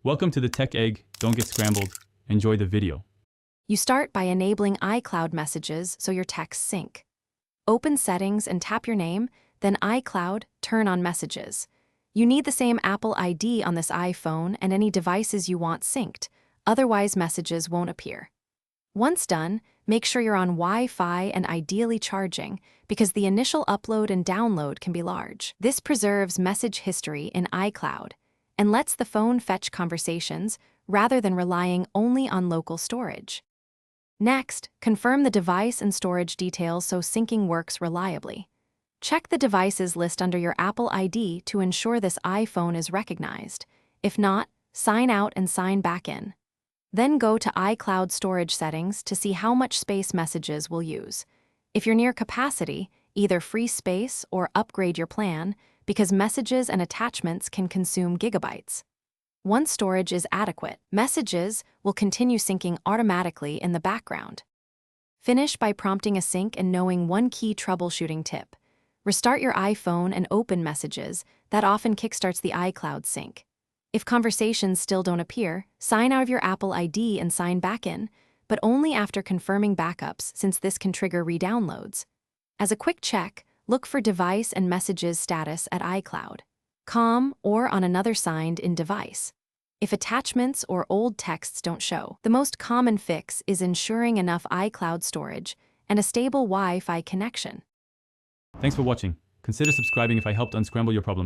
Welcome to the Tech Egg. Don't get scrambled. Enjoy the video. You start by enabling iCloud messages so your texts sync. Open Settings and tap your name, then iCloud, turn on Messages. You need the same Apple ID on this iPhone and any devices you want synced, otherwise messages won't appear. Once done, make sure you're on Wi-Fi and ideally charging, because the initial upload and download can be large. This preserves message history in iCloud and lets the phone fetch conversations rather than relying only on local storage. Next, confirm the device and storage details so syncing works reliably. Check the devices list under your Apple ID to ensure this iPhone is recognized. If not, sign out and sign back in. Then go to iCloud storage settings to see how much space messages will use. If you're near capacity, either freeze space or upgrade your plan, because messages and attachments can consume gigabytes. Once storage is adequate, messages will continue syncing automatically in the background. Finish by prompting a sync and knowing one key troubleshooting tip. Restart your iPhone and open Messages. That often kickstarts the iCloud sync. If conversations still don't appear, sign out of your Apple ID and sign back in, but only after confirming backups, since this can trigger re-downloads. As a quick check, look for device and messages status at iCloud.com or on another signed-in device. If attachments or old texts don't show, the most common fix is ensuring enough iCloud storage and a stable Wi-Fi connection. Thanks for watching. Consider subscribing if I helped unscramble your problems.